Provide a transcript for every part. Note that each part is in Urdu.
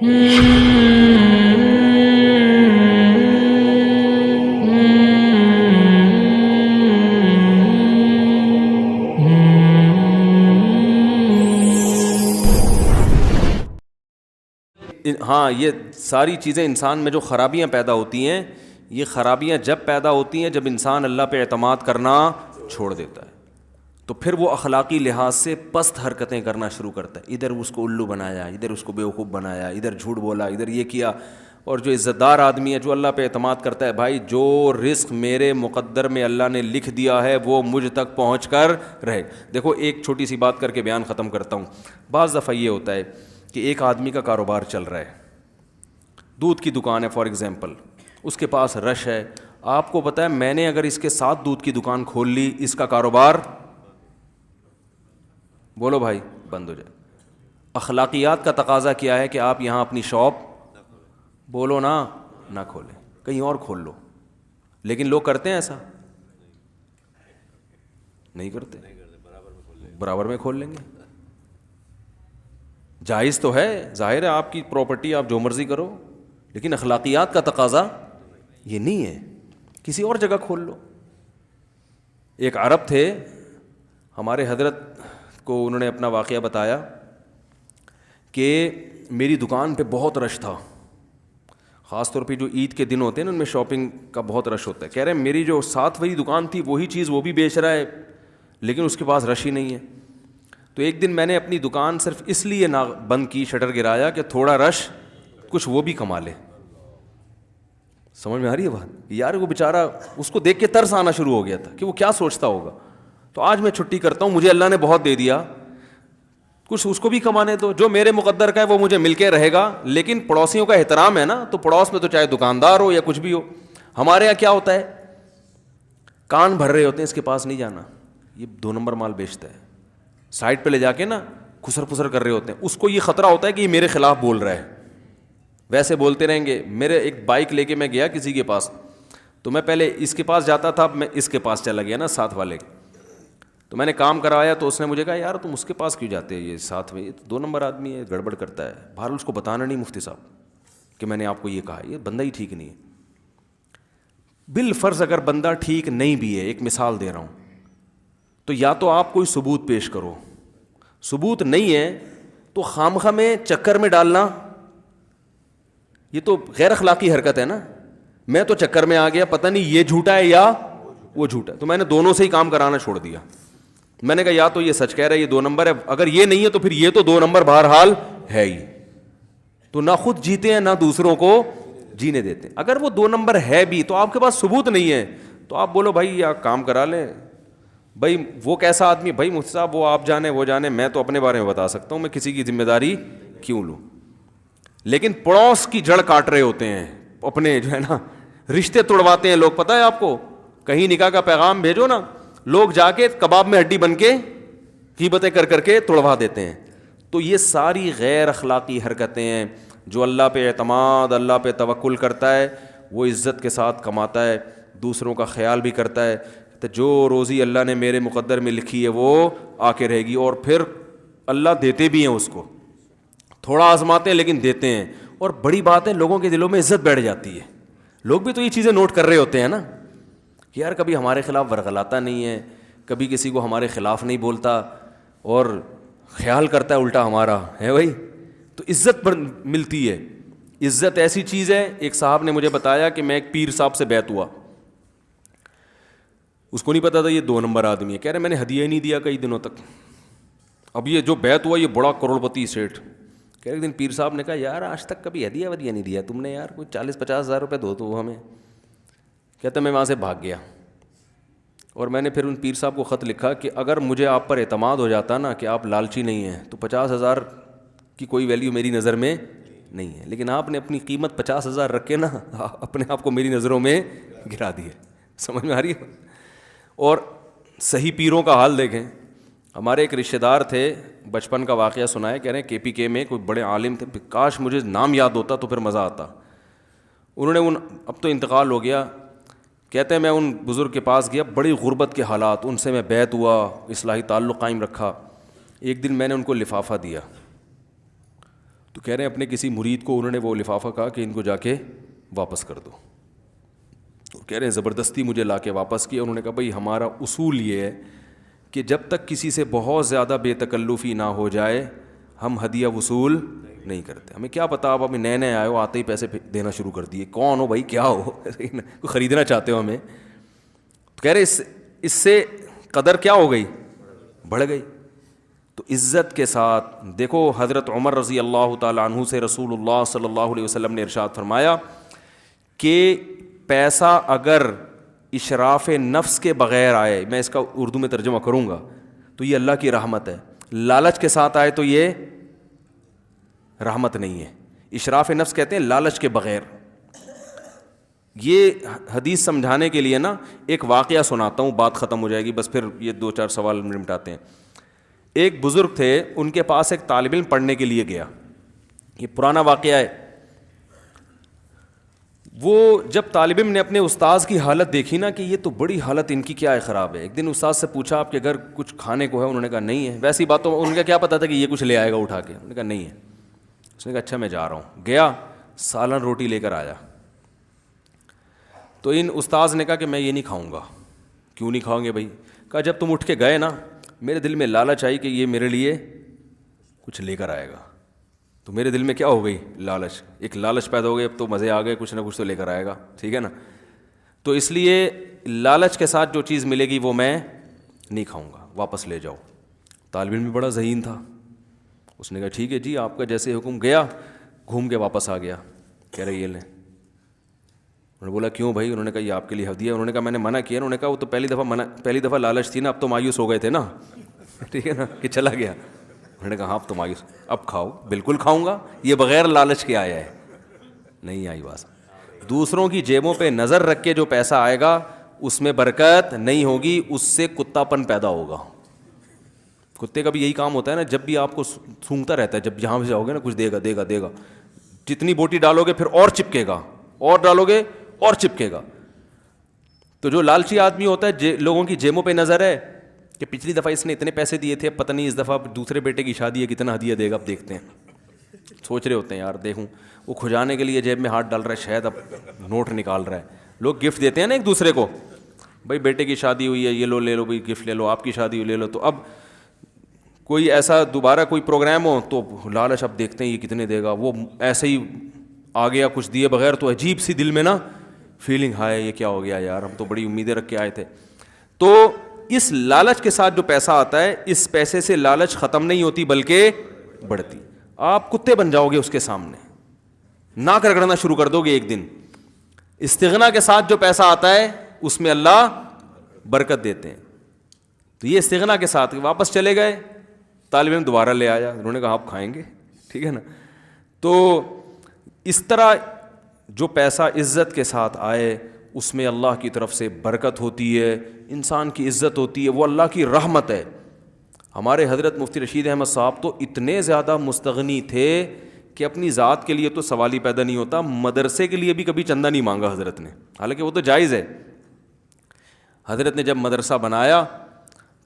ہاں، یہ ساری چیزیں انسان میں جو خرابیاں پیدا ہوتی ہیں، یہ خرابیاں جب پیدا ہوتی ہیں جب انسان اللہ پہ اعتماد کرنا چھوڑ دیتا ہے، تو پھر وہ اخلاقی لحاظ سے پست حرکتیں کرنا شروع کرتا ہے. ادھر اس کو الو بنایا، ادھر اس کو بیوقوف بنایا، ادھر جھوٹ بولا، ادھر یہ کیا. اور جو عزت دار آدمی ہے، جو اللہ پہ اعتماد کرتا ہے، بھائی جو رزق میرے مقدر میں اللہ نے لکھ دیا ہے وہ مجھ تک پہنچ کر رہے. دیکھو ایک چھوٹی سی بات کر کے بیان ختم کرتا ہوں. بعض دفعہ یہ ہوتا ہے کہ ایک آدمی کا کاروبار چل رہا ہے، دودھ کی دکان ہے فار ایگزامپل، اس کے پاس رش ہے. آپ کو پتہ ہے میں نے اگر اس کے ساتھ دودھ کی دکان کھول لی، اس کا کاروبار بولو بھائی بند ہو جائے. اخلاقیات کا تقاضا کیا ہے کہ آپ یہاں اپنی شاپ بولو نہ کھولیں، کہیں اور کھول لو. لیکن لوگ کرتے ہیں ایسا؟ نہیں کرتے، برابر میں کھول لیں گے. جائز تو ہے، ظاہر ہے آپ کی پراپرٹی، آپ جو مرضی کرو، لیکن اخلاقیات کا تقاضا یہ نہیں ہے. کسی اور جگہ کھول لو. ایک عرب تھے، ہمارے حضرت کو انہوں نے اپنا واقعہ بتایا کہ میری دکان پہ بہت رش تھا، خاص طور پہ جو عید کے دن ہوتے ہیں نا ان میں شاپنگ کا بہت رش ہوتا ہے. کہہ رہے ہیں میری جو ساتھ والی دکان تھی وہی چیز وہ بھی بیچ رہا ہے لیکن اس کے پاس رش ہی نہیں ہے. تو ایک دن میں نے اپنی دکان صرف اس لیے نہ بند کی، شٹر گرایا کہ تھوڑا رش کچھ وہ بھی کما لے. سمجھ میں آ رہی ہے بات؟ یار وہ بیچارہ، اس کو دیکھ کے ترس آنا شروع ہو گیا تھا کہ وہ کیا سوچتا ہوگا. تو آج میں چھٹی کرتا ہوں، مجھے اللہ نے بہت دے دیا، کچھ اس کو بھی کمانے دو، جو میرے مقدر کا ہے وہ مجھے مل کے رہے گا. لیکن پڑوسیوں کا احترام ہے نا، تو پڑوس میں تو چاہے دکاندار ہو یا کچھ بھی ہو. ہمارے یہاں کیا ہوتا ہے، کان بھر رہے ہوتے ہیں اس کے پاس نہیں جانا، یہ 2 نمبر مال بیچتا ہے. سائڈ پہ لے جا کے نا خسر پسر کر رہے ہوتے ہیں. اس کو یہ خطرہ ہوتا ہے کہ یہ میرے خلاف بول رہا ہے، ویسے بولتے رہیں گے. میرے ایک بائک لے کے میں گیا کسی کے پاس، تو میں پہلے اس کے پاس جاتا تھا، میں اس کے پاس چلا گیا نا ساتھ والے. تو میں نے کام کروایا تو اس نے مجھے کہا یار تم اس کے پاس کیوں جاتے ہیں، یہ ساتھ میں یہ تو 2 نمبر آدمی ہے، گڑبڑ کرتا ہے. بہرحال اس کو بتانا نہیں مفتی صاحب کہ میں نے آپ کو یہ کہا، یہ بندہ ہی ٹھیک نہیں ہے. بالفرض اگر بندہ ٹھیک نہیں بھی ہے، ایک مثال دے رہا ہوں، تو یا تو آپ کوئی ثبوت پیش کرو. ثبوت نہیں ہے تو خامخواہ میں چکر میں ڈالنا یہ تو غیر اخلاقی حرکت ہے نا. میں تو چکر میں آ گیا، پتہ نہیں یہ جھوٹا ہے یا وہ جھوٹا ہے، تو میں نے دونوں سے ہی کام کرانا چھوڑ دیا. میں نے کہا یا تو یہ سچ کہہ رہا ہے، یہ 2 نمبر ہے، اگر یہ نہیں ہے تو پھر یہ تو 2 نمبر بہرحال ہے ہی. تو نہ خود جیتے ہیں نہ دوسروں کو جینے دیتے ہیں. اگر وہ 2 نمبر ہے بھی تو آپ کے پاس ثبوت نہیں ہے تو آپ بولو بھائی یا کام کرا لیں. بھائی وہ کیسا آدمی، بھائی مفتی صاحب وہ آپ جانے وہ جانے، میں تو اپنے بارے میں بتا سکتا ہوں، میں کسی کی ذمہ داری کیوں لوں. لیکن پڑوس کی جڑ کاٹ رہے ہوتے ہیں، اپنے جو ہے نا رشتے توڑواتے ہیں لوگ. پتہ ہے آپ کو، کہیں نکاح کا پیغام بھیجو نا، لوگ جا کے کباب میں ہڈی بن کے غیبتیں کر کر کے توڑوا دیتے ہیں. تو یہ ساری غیر اخلاقی حرکتیں ہیں. جو اللہ پہ اعتماد، اللہ پہ توکل کرتا ہے وہ عزت کے ساتھ کماتا ہے، دوسروں کا خیال بھی کرتا ہے. تو جو روزی اللہ نے میرے مقدر میں لکھی ہے وہ آ کے رہے گی. اور پھر اللہ دیتے بھی ہیں اس کو، تھوڑا آزماتے ہیں لیکن دیتے ہیں. اور بڑی بات ہے لوگوں کے دلوں میں عزت بیٹھ جاتی ہے. لوگ بھی تو یہ چیزیں نوٹ کر رہے ہوتے ہیں نا کہ یار کبھی ہمارے خلاف ورغلاتا نہیں ہے، کبھی کسی کو ہمارے خلاف نہیں بولتا اور خیال کرتا ہے الٹا ہمارا ہے بھائی. تو عزت ملتی ہے. عزت ایسی چیز ہے. ایک صاحب نے مجھے بتایا کہ میں ایک پیر صاحب سے بیعت ہوا، اس کو نہیں پتا تھا یہ 2 نمبر آدمی ہے. کہہ رہے میں نے ہدیہ ہی نہیں دیا کئی دنوں تک. اب یہ جو بیعت ہوا یہ بڑا کروڑپتی سیٹھ. کہہ رہے ایک دن پیر صاحب نے کہا یار آج تک کبھی ہدیہ ودیہ نہیں دیا تم نے، یار کوئی 40-50 ہزار روپے دو تو ہمیں. کہتا میں وہاں سے بھاگ گیا اور میں نے پھر ان پیر صاحب کو خط لکھا کہ اگر مجھے آپ پر اعتماد ہو جاتا نا کہ آپ لالچی نہیں ہیں تو 50,000 کی کوئی ویلیو میری نظر میں نہیں ہے، لیکن آپ نے اپنی قیمت 50,000 رکھ کے نا اپنے آپ کو میری نظروں میں گرا دی ہے. سمجھ میں آ رہی ہے؟ اور صحیح پیروں کا حال دیکھیں. ہمارے ایک رشتہ دار تھے، بچپن کا واقعہ سنائے، کہہ رہے ہیں KPK میں کوئی بڑے عالم تھے، کاش مجھے نام یاد ہوتا تو پھر مزہ آتا. انہوں نے اب تو انتقال ہو گیا. کہتے ہیں میں ان بزرگ کے پاس گیا، بڑی غربت کے حالات، ان سے میں بیعت ہوا، اصلاحی تعلق قائم رکھا. ایک دن میں نے ان کو لفافہ دیا تو کہہ رہے ہیں اپنے کسی مرید کو انہوں نے وہ لفافہ کہا کہ ان کو جا کے واپس کر دو. کہہ رہے ہیں زبردستی مجھے لا کے واپس کیا. انہوں نے کہا بھائی ہمارا اصول یہ ہے کہ جب تک کسی سے بہت زیادہ بے تکلفی نہ ہو جائے ہم ہدیہ وصول نہیں کرتے. ہمیں کیا پتا آپ ابھی نئے آئے ہو, آتے ہی پیسے دینا شروع کر دیے, کون ہو بھائی, کیا ہو, خریدنا چاہتے ہو ہمیں. تو کہہ رہے اس سے قدر کیا ہو گئی, بڑھ گئی. تو عزت کے ساتھ دیکھو, حضرت عمر رضی اللہ تعالیٰ عنہ سے رسول اللہ صلی اللہ علیہ وسلم نے ارشاد فرمایا کہ پیسہ اگر اشراف نفس کے بغیر آئے, میں اس کا اردو میں ترجمہ کروں گا, تو یہ اللہ کی رحمت ہے. لالچ کے ساتھ آئے تو یہ رحمت نہیں ہے. اشراف نفس کہتے ہیں لالچ کے بغیر. یہ حدیث سمجھانے کے لیے نا ایک واقعہ سناتا ہوں, بات ختم ہو جائے گی, بس پھر یہ 2-4 سوال نمٹاتے ہیں. ایک بزرگ تھے, ان کے پاس ایک طالب علم پڑھنے کے لیے گیا. یہ پرانا واقعہ ہے. وہ جب طالب علم نے اپنے استاذ کی حالت دیکھی نا کہ یہ تو بڑی حالت ان کی کیا ہے, خراب ہے, ایک دن استاذ سے پوچھا آپ کے گھر کچھ کھانے کو ہے؟ انہوں نے کہا نہیں ہے. ویسی باتوں ان کا کیا پتا تھا کہ یہ کچھ لے آئے گا اٹھا کے. انہوں نے کہا نہیں ہے. اس نے کہا اچھا میں جا رہا ہوں. گیا, سالن روٹی لے کر آیا. تو ان استاذ نے کہا کہ میں یہ نہیں کھاؤں گا. کیوں نہیں کھاؤں گے بھائی؟ کہا جب تم اٹھ کے گئے نا میرے دل میں لالچ آئی کہ یہ میرے لیے کچھ لے کر آئے گا. تو میرے دل میں کیا ہو گئی, لالچ, ایک لالچ پیدا ہو گئی. اب تو مزے آ گئے, کچھ نہ کچھ تو لے کر آئے گا, ٹھیک ہے نا. تو اس لیے لالچ کے ساتھ جو چیز ملے گی وہ میں نہیں کھاؤں گا, واپس لے جاؤ. طالب علم بھی بڑا ذہین تھا, اس نے کہا ٹھیک ہے جی آپ کا جیسے حکم. گیا, گھوم کے واپس آ گیا. کہہ رہے یہ لیں. انہوں نے بولا کیوں بھائی؟ انہوں نے کہا یہ آپ کے لیے ہدیہ. انہوں نے کہا میں نے منع کیا. انہوں نے کہا وہ تو پہلی دفعہ لالچ تھی نا, اب تو مایوس ہو گئے تھے نا, ٹھیک ہے نا, کہ چلا گیا. انہوں نے کہا ہاں اب تو مایوس, اب کھاؤ. بالکل کھاؤں گا, یہ بغیر لالچ کے آیا ہے. نہیں آئی بات. دوسروں کی جیبوں پہ نظر رکھ کے جو پیسہ آئے گا اس میں برکت نہیں ہوگی, اس سے کتا پن پیدا ہوگا. کتے کا بھی یہی کام ہوتا ہے نا, جب بھی آپ کو سونگتا رہتا ہے, جب جہاں بھی جاؤ گے نا کچھ دے گا دے گا دے گا. جتنی بوٹی ڈالو گے پھر اور چپکے گا, اور ڈالو گے اور چپکے گا. تو جو لالچی آدمی ہوتا ہے لوگوں کی جیبوں پہ نظر ہے کہ پچھلی دفعہ اس نے اتنے پیسے دیے تھے, پتہ نہیں اس دفعہ دوسرے بیٹے کی شادی ہے کتنا ہدیہ دے گا, اب دیکھتے ہیں. سوچ رہے ہوتے ہیں یار دیکھوں, وہ کھجانے کے لیے جیب میں ہاتھ ڈال رہا ہے, شاید اب نوٹ نکال رہا ہے. لوگ گفٹ دیتے ہیں نا ایک دوسرے کو, بھائی بیٹے کی شادی ہوئی ہے یہ لو لے لو بھائی گفٹ لے لو, آپ کی شادی ہوئی لے لو. تو اب کوئی ایسا دوبارہ کوئی پروگرام ہو تو لالچ, اب دیکھتے ہیں یہ کتنے دے گا. وہ ایسے ہی آ گیا کچھ دیے بغیر, تو عجیب سی دل میں نا فیلنگ, ہائے یہ کیا ہو گیا یار, ہم تو بڑی امیدیں رکھ کے آئے تھے. تو اس لالچ کے ساتھ جو پیسہ آتا ہے, اس پیسے سے لالچ ختم نہیں ہوتی بلکہ بڑھتی. آپ کتے بن جاؤ گے اس کے سامنے, ناک رگڑنا شروع کر دو گے ایک دن. استغنا کے ساتھ جو پیسہ آتا ہے اس میں اللہ برکت دیتے ہیں. تو یہ استغنا کے ساتھ واپس چلے گئے, طالب علم دوبارہ لے آیا. انہوں نے کہا آپ کھائیں گے, ٹھیک ہے نا. تو اس طرح جو پیسہ عزت کے ساتھ آئے اس میں اللہ کی طرف سے برکت ہوتی ہے, انسان کی عزت ہوتی ہے, وہ اللہ کی رحمت ہے. ہمارے حضرت مفتی رشید احمد صاحب تو اتنے زیادہ مستغنی تھے کہ اپنی ذات کے لیے تو سوال ہی پیدا نہیں ہوتا, مدرسے کے لیے بھی کبھی چندہ نہیں مانگا حضرت نے, حالانکہ وہ تو جائز ہے. حضرت نے جب مدرسہ بنایا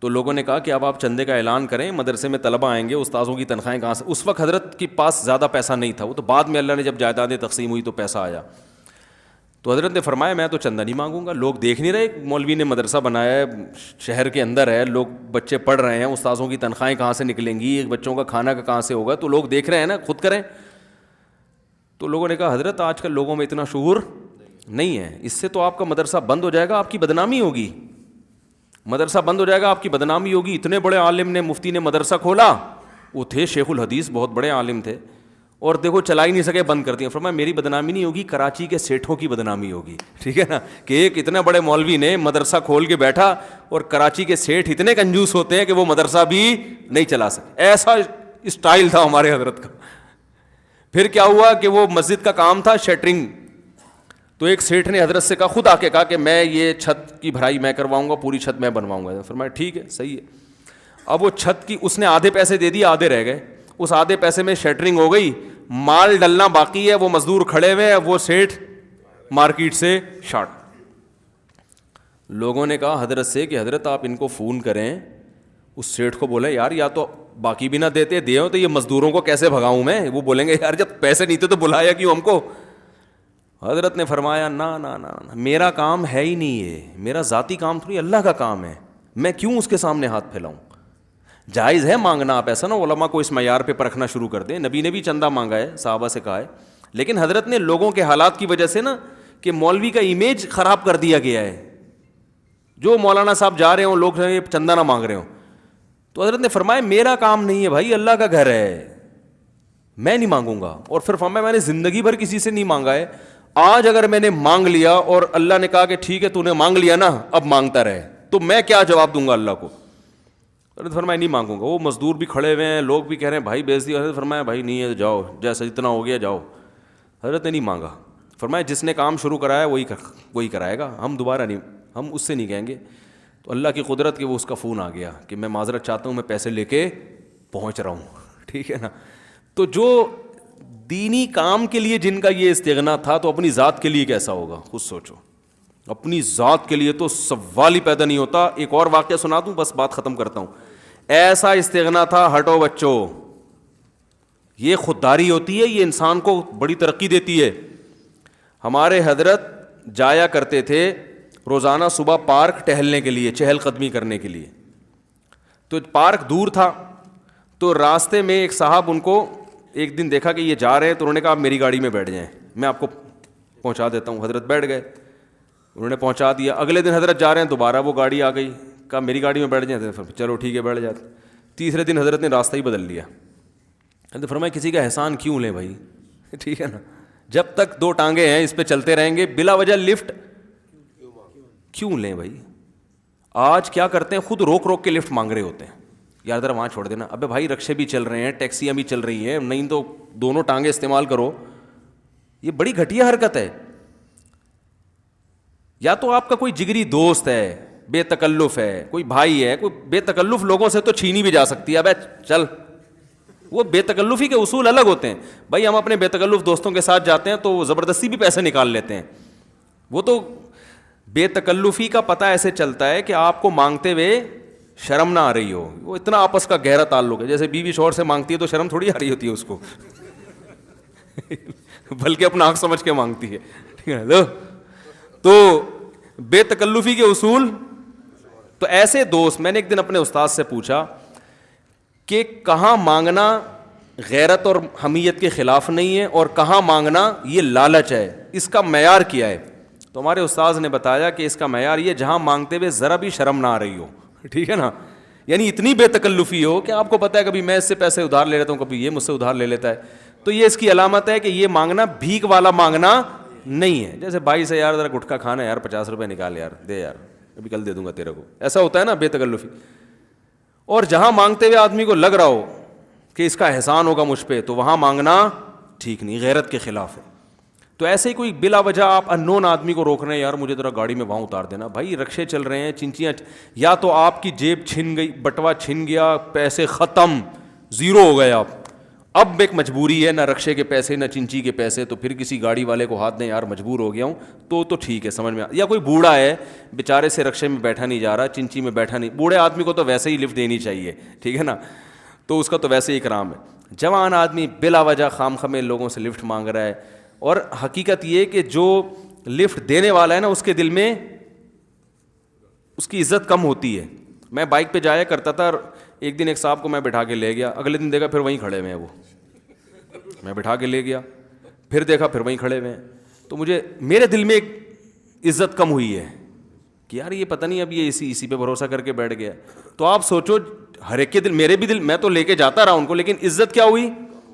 تو لوگوں نے کہا کہ اب آپ چندے کا اعلان کریں, مدرسے میں طلبہ آئیں گے, استاذوں کی تنخواہیں کہاں سے. اس وقت حضرت کے پاس زیادہ پیسہ نہیں تھا, وہ تو بعد میں اللہ نے جب جائیدادیں تقسیم ہوئی تو پیسہ آیا. تو حضرت نے فرمایا میں تو چندہ نہیں مانگوں گا. لوگ دیکھ نہیں رہے, مولوی نے مدرسہ بنایا ہے, شہر کے اندر ہے, لوگ بچے پڑھ رہے ہیں, استاذوں کی تنخواہیں کہاں سے نکلیں گی, بچوں کا کھانا کا کہاں سے ہوگا, تو لوگ دیکھ رہے ہیں نا, خود کریں. تو لوگوں نے کہا حضرت آج کل لوگوں میں اتنا شعور نہیں ہے, اس سے تو آپ کا مدرسہ بند ہو جائے گا, آپ کی بدنامی ہوگی. مدرسہ بند ہو جائے گا, آپ کی بدنامی ہوگی. اتنے بڑے عالم نے, مفتی نے مدرسہ کھولا, وہ تھے شیخ الحدیث, بہت بڑے عالم تھے, اور دیکھو چلا ہی نہیں سکے, بند کر دیا. فرمایا میری بدنامی نہیں ہوگی, کراچی کے سیٹھوں کی بدنامی ہوگی, ٹھیک ہے نا, کہ ایک اتنے بڑے مولوی نے مدرسہ کھول کے بیٹھا اور کراچی کے سیٹھ اتنے کنجوس ہوتے ہیں کہ وہ مدرسہ بھی نہیں چلا سکے. ایسا اسٹائل تھا ہمارے حضرت کا. پھر کیا ہوا کہ وہ مسجد کا کام تھا شٹرنگ, تو ایک سیٹھ نے حضرت سے کہا, خود آ کے کہا کہ میں یہ چھت کی بھرائی میں کرواؤں گا, پوری چھت میں بنواؤں گا. فرمایا ٹھیک ہے صحیح ہے. اب وہ چھت کی اس نے آدھے پیسے دے دیے, آدھے رہ گئے. اس آدھے پیسے میں شٹرنگ ہو گئی, مال ڈلنا باقی ہے, وہ مزدور کھڑے ہوئے, وہ سیٹھ مارکیٹ سے شارٹ. لوگوں نے کہا حضرت سے کہ حضرت آپ ان کو فون کریں, اس سیٹھ کو بولے یار یا تو باقی بھی نہ دیتے دے ہو تو یہ مزدوروں کو کیسے بھگاؤں میں. وہ بولیں گے یار جب پیسے نہیں تھے تو بلایا کیوں ہم کو. حضرت نے فرمایا نا میرا کام ہے ہی نہیں, یہ میرا ذاتی کام تھوڑی, اللہ کا کام ہے, میں کیوں اس کے سامنے ہاتھ پھیلاؤں. جائز ہے مانگنا, آپ ایسا نا علماء کو اس معیار پہ پرکھنا شروع کر دیں. نبی نے بھی چندہ مانگا ہے, صحابہ سے کہا ہے, لیکن حضرت نے لوگوں کے حالات کی وجہ سے نا کہ مولوی کا امیج خراب کر دیا گیا ہے, جو مولانا صاحب جا رہے ہوں لوگ چندہ نہ مانگ رہے ہوں. تو حضرت نے فرمایا میرا کام نہیں ہے بھائی, اللہ کا گھر ہے, میں نہیں مانگوں گا. اور پھر فرمایا میں نے زندگی بھر کسی سے نہیں مانگا ہے, آج اگر میں نے مانگ لیا اور اللہ نے کہا کہ ٹھیک ہے تو نے مانگ لیا نا اب مانگتا رہے, تو میں کیا جواب دوں گا اللہ کو. حضرت فرمایا نہیں مانگوں گا. وہ مزدور بھی کھڑے ہوئے ہیں, لوگ بھی کہہ رہے ہیں بھائی بیچ دیا. حضرت فرمایا بھائی نہیں ہے جاؤ, جیسا جتنا ہو گیا جاؤ. حضرت نے نہیں مانگا. فرمایا جس نے کام شروع کرایا وہی کرائے گا, ہم دوبارہ نہیں, ہم اس سے نہیں کہیں گے. تو اللہ کی قدرت کہ وہ اس کا فون آ گیا کہ میں معذرت چاہتا ہوں, میں پیسے لے کے پہنچ رہا ہوں. ٹھیک ہے نا. تو جو دینی کام کے لیے جن کا یہ استغنا تھا, تو اپنی ذات کے لیے کیسا ہوگا خود سوچو. اپنی ذات کے لیے تو سوال ہی پیدا نہیں ہوتا. ایک اور واقعہ سنا دوں, بس بات ختم کرتا ہوں. ایسا استغنا تھا, ہٹو بچوں, یہ خودداری ہوتی ہے, یہ انسان کو بڑی ترقی دیتی ہے. ہمارے حضرت جایا کرتے تھے روزانہ صبح پارک ٹہلنے کے لیے, چہل قدمی کرنے کے لیے. تو پارک دور تھا, تو راستے میں ایک صاحب ان کو ایک دن دیکھا کہ یہ جا رہے ہیں, تو انہوں نے کہا آپ میری گاڑی میں بیٹھ جائیں, میں آپ کو پہنچا دیتا ہوں. حضرت بیٹھ گئے, انہوں نے پہنچا دیا. اگلے دن حضرت جا رہے ہیں, دوبارہ وہ گاڑی آ گئی, کہا میری گاڑی میں بیٹھ جائیں, چلو ٹھیک ہے بیٹھ جاتے. تیسرے دن حضرت نے راستہ ہی بدل لیا. حضرت فرمایا کسی کا احسان کیوں لیں بھائی, ٹھیک ہے نا. جب تک دو ٹانگیں ہیں اس پہ چلتے رہیں گے, بلا وجہ لفٹ کیوں لیں بھائی. آج کیا کرتے ہیں, خود روک روک کے لفٹ مانگ رہے ہوتے ہیں, یار ذرا وہاں چھوڑ دینا. ابے بھائی رکشے بھی چل رہے ہیں, ٹیکسیاں بھی چل رہی ہیں, نہیں تو دونوں ٹانگیں استعمال کرو. یہ بڑی گھٹیا حرکت ہے. یا تو آپ کا کوئی جگری دوست ہے, بے تکلف ہے, کوئی بھائی ہے, کوئی بے تکلف لوگوں سے تو چھینی بھی جا سکتی ہے. ابے چل, وہ بے تکلفی کے اصول الگ ہوتے ہیں بھائی. ہم اپنے بے تکلف دوستوں کے ساتھ جاتے ہیں تو وہ زبردستی بھی پیسے نکال لیتے ہیں. وہ تو بے تکلفی کا پتہ ایسے چلتا ہے کہ آپ کو مانگتے ہوئے شرم نہ آ رہی ہو. وہ اتنا آپس کا گہرا تعلق ہے, جیسے بیوی شوہر سے مانگتی ہے تو شرم تھوڑی آ رہی ہوتی ہے اس کو, بلکہ اپنا حق سمجھ کے مانگتی ہے. ٹھیک ہے, تو بے تکلفی کے اصول. تو ایسے دوست, میں نے ایک دن اپنے استاد سے پوچھا کہ کہاں مانگنا غیرت اور حمیت کے خلاف نہیں ہے, اور کہاں مانگنا یہ لالچ ہے, اس کا معیار کیا ہے. تو ہمارے استاذ نے بتایا کہ اس کا معیار یہ جہاں مانگتے ہوئے ذرا بھی شرم نہ آ رہی ہو. ٹھیک ہے نا, یعنی اتنی بے تکلفی ہو کہ آپ کو پتہ ہے کبھی میں اس سے پیسے ادھار لے لیتا ہوں, کبھی یہ مجھ سے ادھار لے لیتا ہے. تو یہ اس کی علامت ہے کہ یہ مانگنا بھیک والا مانگنا نہیں ہے. جیسے بھائی سے یار ذرا گٹکا کھانا ہے یار, 50 روپے نکال یار, دے یار, ابھی کل دے دوں گا تیرے کو, ایسا ہوتا ہے نا بے تکلفی. اور جہاں مانگتے ہوئے آدمی کو لگ رہا ہو کہ اس کا احسان ہوگا مجھ پہ, تو وہاں مانگنا ٹھیک نہیں, غیرت کے خلاف ہے. تو ایسے ہی کوئی بلا وجہ آپ اننون آدمی کو روک رہے ہیں, یار مجھے ذرا گاڑی میں وہاں اتار دینا. بھائی رکشے چل رہے ہیں, چنچیاں, یا تو آپ کی جیب چھن گئی, بٹوا چھن گیا, پیسے ختم, زیرو ہو گئے آپ. اب ایک مجبوری ہے, نہ رکشے کے پیسے نہ چنچی کے پیسے, تو پھر کسی گاڑی والے کو ہاتھ دیں, یار مجبور ہو گیا ہوں, تو ٹھیک ہے, سمجھ میں. یا کوئی بوڑھا ہے بیچارے سے رکشے میں بیٹھا نہیں جا رہا, چنچی میں بیٹھا نہیں, بوڑھے آدمی کو تو ویسے ہی لفٹ دینی چاہیے, ٹھیک ہے نا, تو اس کا تو ویسے ہی اکرام ہے. جوان آدمی بلا وجہ خام خمے لوگوں سے لفٹ مانگ رہا ہے. اور حقیقت یہ کہ جو لفٹ دینے والا ہے نا, اس کے دل میں اس کی عزت کم ہوتی ہے. میں بائک پہ جایا کرتا تھا, ایک دن ایک صاحب کو میں بٹھا کے لے گیا, اگلے دن دیکھا پھر وہیں کھڑے ہوئے ہیں, وہ میں بٹھا کے لے گیا, پھر دیکھا پھر وہیں کھڑے ہوئے ہیں. تو مجھے میرے دل میں ایک عزت کم ہوئی ہے کہ یار یہ پتہ نہیں اب یہ اسی پہ بھروسہ کر کے بیٹھ گیا. تو آپ سوچو, ہر ایک کے دل, میرے بھی دل, میں تو لے کے جاتا رہا ان کو, لیکن عزت کیا ہوئی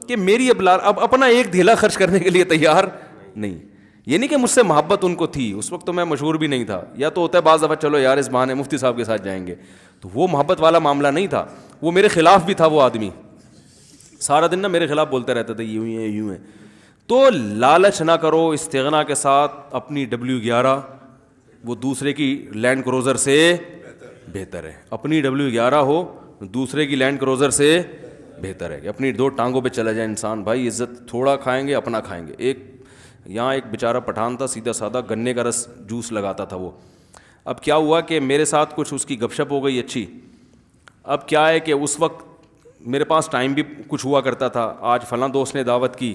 کہ میری اب اپنا ایک دھیلا خرچ کرنے کے لیے تیار نہیں. یہ نہیں کہ مجھ سے محبت ان کو تھی, اس وقت تو میں مشہور بھی نہیں تھا, یا تو ہوتا ہے بعض دفعہ چلو یار اس بہانے مفتی صاحب کے ساتھ جائیں گے, تو وہ محبت والا معاملہ نہیں تھا. وہ میرے خلاف بھی تھا, وہ آدمی سارا دن نا میرے خلاف بولتے رہتا تھا, یوں ہی ہے یوں ہے. تو لالچ نہ کرو, استغنا کے ساتھ اپنی W11 وہ دوسرے کی لینڈ کروزر سے بہتر ہے. اپنی W11 ہو, دوسرے کی لینڈ کروزر سے بہتر ہے کہ اپنی دو ٹانگوں پہ چلا جائے انسان. بھائی عزت تھوڑا کھائیں گے, اپنا کھائیں گے. یہاں ایک بیچارہ پٹھان تھا, سیدھا سادہ گنے کا رس جوس لگاتا تھا وہ. اب کیا ہوا کہ میرے ساتھ کچھ اس کی گپ شپ ہو گئی اچھی, اب کیا ہے کہ اس وقت میرے پاس ٹائم بھی کچھ ہوا کرتا تھا، آج فلاں دوست نے دعوت کی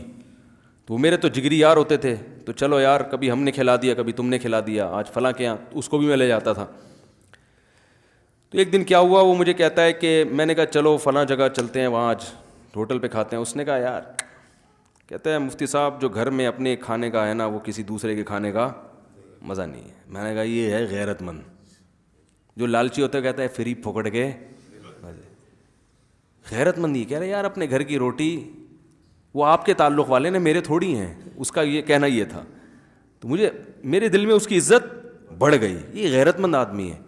تو میرے تو جگری یار ہوتے تھے، تو چلو یار کبھی ہم نے کھلا دیا کبھی تم نے کھلا دیا، آج فلاں کے یہاں اس کو بھی میں لے جاتا تھا۔ تو ایک دن کیا ہوا، وہ مجھے کہتا ہے کہ میں نے کہا چلو فلاں جگہ چلتے ہیں، وہاں آج ہوٹل پہ کھاتے ہیں۔ اس نے کہا یار، کہتا ہے مفتی صاحب جو گھر میں اپنے کھانے کا ہے نا وہ کسی دوسرے کے کھانے کا مزہ نہیں ہے۔ میں نے کہا یہ ہے غیرت مند، جو لالچی ہوتا ہے کہتا ہے فری پھوکڑ کے مزے۔ غیرت مند یہ کہہ رہے یار اپنے گھر کی روٹی، وہ آپ کے تعلق والے نے، میرے تھوڑی ہیں، اس کا یہ کہنا یہ تھا۔ تو مجھے میرے دل میں اس کی عزت بڑھ گئی، یہ غیرت مند آدمی ہے۔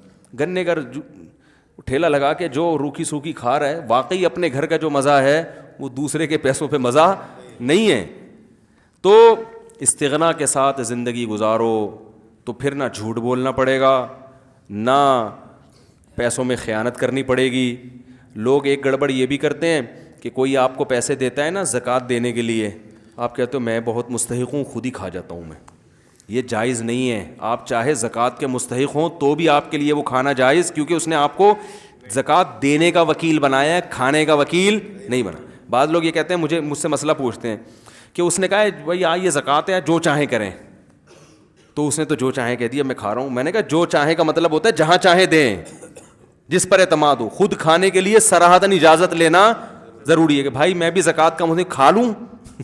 گنے کا ٹھیلا لگا کے جو روکھی سوکھی کھا رہا ہے، واقعی اپنے گھر کا جو مزہ ہے وہ دوسرے کے پیسوں پہ مزہ نہیں ہے۔ تو استغنا کے ساتھ زندگی گزارو تو پھر نہ جھوٹ بولنا پڑے گا، نہ پیسوں میں خیانت کرنی پڑے گی۔ لوگ ایک گڑبڑ یہ بھی کرتے ہیں کہ کوئی آپ کو پیسے دیتا ہے نا زکوٰۃ دینے کے لیے، آپ کہتے ہو میں بہت مستحق ہوں، خود ہی کھا جاتا ہوں میں۔ یہ جائز نہیں ہے، آپ چاہے زکوٰۃ کے مستحق ہوں تو بھی آپ کے لیے وہ کھانا جائز، کیونکہ اس نے آپ کو زکوٰۃ دینے کا وکیل بنایا ہے، کھانے کا وکیل نہیں بنا۔ بعض لوگ یہ کہتے ہیں، مجھ سے مسئلہ پوچھتے ہیں کہ اس نے کہا بھائی یہ زکوٰۃ ہے جو چاہیں کریں، تو اس نے تو جو چاہیں کہہ دیا میں کھا رہا ہوں۔ میں نے کہا جو چاہیں کا مطلب ہوتا ہے جہاں چاہیں دیں، جس پر اعتماد ہو۔ خود کھانے کے لیے صراحتاً اجازت لینا ضروری ہے کہ بھائی میں بھی زکوٰۃ کا مجھے کھا لوں،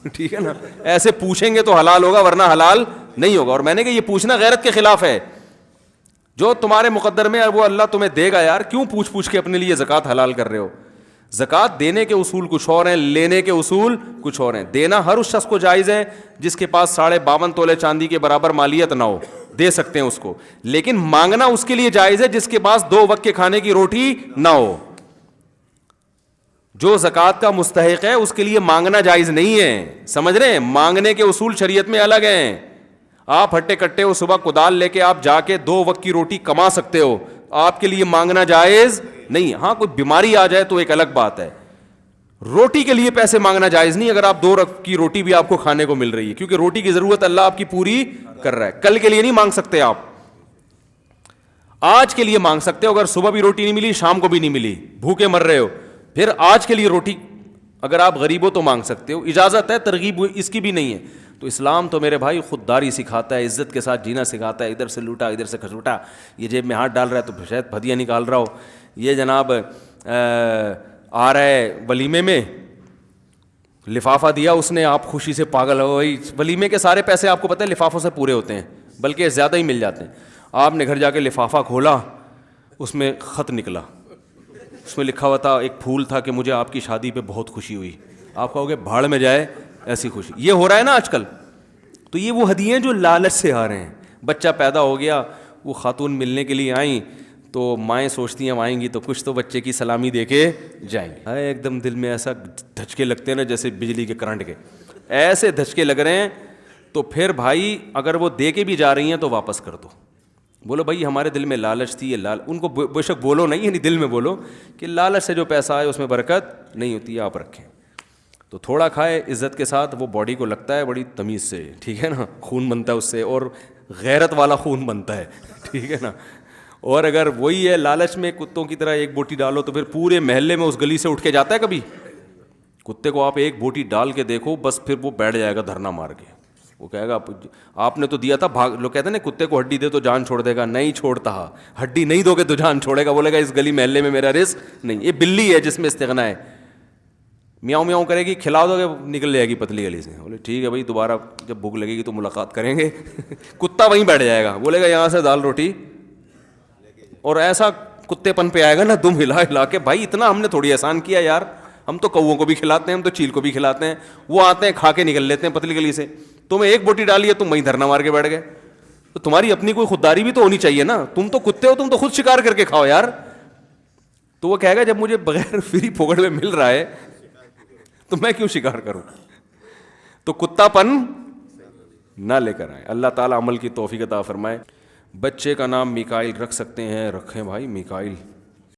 ٹھیک ہے نا۔ ایسے پوچھیں گے تو حلال ہوگا ورنہ حلال نہیں ہوگا۔ اور میں نے کہا یہ پوچھنا غیرت کے خلاف ہے، جو تمہارے مقدر میں وہ اللہ تمہیں دے گا یار، کیوں پوچھ پوچھ کے اپنے لیے زکوٰۃ حلال کر رہے ہو؟ زکوٰۃ دینے کے اصول کچھ اور ہیں، لینے کے اصول کچھ اور ہیں۔ دینا ہر اس شخص کو جائز ہے جس کے پاس 52.5 تولے چاندی کے برابر مالیت نہ ہو، دے سکتے ہیں اس کو، لیکن مانگنا اس کے لیے جائز ہے جس کے پاس 2 وقت کے کھانے کی روٹی نہ ہو۔ جو زکوٰۃ کا مستحق ہے اس کے لیے مانگنا جائز نہیں ہے، سمجھ رہے ہیں؟ مانگنے کے اصول شریعت میں الگ ہیں۔ آپ ہٹے کٹے ہو، صبح کدال لے کے آپ جا کے 2 وقت کی روٹی کما سکتے ہو، آپ کے لیے مانگنا جائز نہیں۔ ہاں کوئی بیماری آ جائے تو ایک الگ بات ہے، روٹی کے لیے پیسے مانگنا جائز نہیں اگر آپ 2 وقت کی روٹی بھی آپ کو کھانے کو مل رہی ہے، کیونکہ روٹی کی ضرورت اللہ آپ کی پوری کر رہا ہے۔ کل کے لیے نہیں مانگ سکتے آپ، آج کے لیے مانگ سکتے ہو۔ اگر صبح بھی روٹی نہیں ملی، شام کو بھی نہیں ملی، بھوکے مر رہے ہو، پھر آج کے لیے روٹی اگر آپ غریب ہو تو مانگ سکتے ہو، اجازت ہے، ترغیب اس کی بھی نہیں ہے۔ تو اسلام تو میرے بھائی خودداری سکھاتا ہے، عزت کے ساتھ جینا سکھاتا ہے۔ ادھر سے لوٹا ادھر سے کھسوٹا، یہ جیب میں ہاتھ ڈال رہا ہے تو شاید بھدیا نکال رہا ہو، یہ جناب آ رہا ہے ولیمے میں، لفافہ دیا اس نے، آپ خوشی سے پاگل ہو گئی۔ ولیمے کے سارے پیسے آپ کو پتہ ہے لفافوں سے پورے ہوتے ہیں، بلکہ زیادہ ہی مل جاتے ہیں۔ آپ نے گھر جا کے لفافہ کھولا، اس میں خط نکلا، اس میں لکھا ہوا تھا، ایک پھول تھا کہ مجھے آپ کی شادی پہ بہت خوشی ہوئی۔ آپ کہو گے بھاڑ میں جائے ایسی خوشی، یہ ہو رہا ہے نا آج کل۔ تو یہ وہ ہدیے ہیں جو لالچ سے آ رہے ہیں۔ بچہ پیدا ہو گیا، وہ خاتون ملنے کے لیے آئیں تو مائیں سوچتی ہیں آئیں گی تو کچھ تو بچے کی سلامی دے کے جائیں گے، ایک دم دل میں ایسا دھچکے لگتے ہیں نا جیسے بجلی کے کرنٹ کے، ایسے دھچکے لگ رہے ہیں۔ تو پھر بھائی اگر وہ دے کے بھی جا رہی ہیں تو واپس کر دو، بولو بھائی ہمارے دل میں لالچ تھی، یہ ان کو بے شک بولو نہیں، یعنی دل میں بولو کہ لالچ سے جو پیسہ آئے اس میں برکت نہیں ہوتی، آپ رکھیں تو تھوڑا کھائے عزت کے ساتھ، وہ باڈی کو لگتا ہے بڑی تمیز سے، ٹھیک ہے نا، خون بنتا ہے اس سے، اور غیرت والا خون بنتا ہے، ٹھیک ہے نا۔ اور اگر وہی ہے لالچ میں کتوں کی طرح ایک بوٹی ڈالو تو پھر پورے محلے میں اس گلی سے اٹھ کے جاتا ہے کبھی؟ کتے کو آپ ایک بوٹی ڈال کے دیکھو بس پھر وہ بیٹھ جائے گا دھرنا مار کے، وہ کہے گا آپ نے تو دیا تھا، بھاگ۔ لوگ کہتے ہیں نا کتے کو ہڈی دے تو جان چھوڑ دے گا، نہیں چھوڑتا، ہڈی نہیں دو گے تو جان چھوڑے گا، بولے گا اس گلی محلے میں میرا رزق نہیں۔ یہ بلی ہے جس میں استغنا ہے، میاؤں میاؤں کرے گی، کھلا دو گے نکل جائے گی پتلی گلی سے، بولے ٹھیک ہے بھائی دوبارہ جب بھوک لگے گی تو ملاقات کریں گے۔ کتا وہیں بیٹھ جائے گا، بولے گا یہاں سے دال روٹی، اور ایسا کتے پن پہ آئے گا نا دم ہلا ہلا کے، بھائی اتنا ہم نے تھوڑی احسان کیا یار، ہم تو کووں کو بھی کھلاتے ہیں، ہم تو چیل کو بھی کھلاتے ہیں، وہ آتے ہیں کھا کے نکل لیتے ہیں پتلی گلی سے، تمہیں ایک بوٹی ڈالی ہے تم وہیں دھرنا مار کے بیٹھ گئے، تو تمہاری اپنی کوئی خودداری بھی تو ہونی چاہیے نا، تم تو کتے ہو، تم تو خود شکار کر کے کھاؤ یار۔ تو وہ کہے گا جب مجھے بغیر فری پھوکڑ میں مل رہا ہے تو میں کیوں شکار کروں؟ تو کتا پن نہ لے کر آئے۔ اللہ تعالیٰ عمل کی توفیق عطا فرمائے۔ بچے کا نام میکائیل رکھ سکتے ہیں، رکھیں بھائی میکائیل۔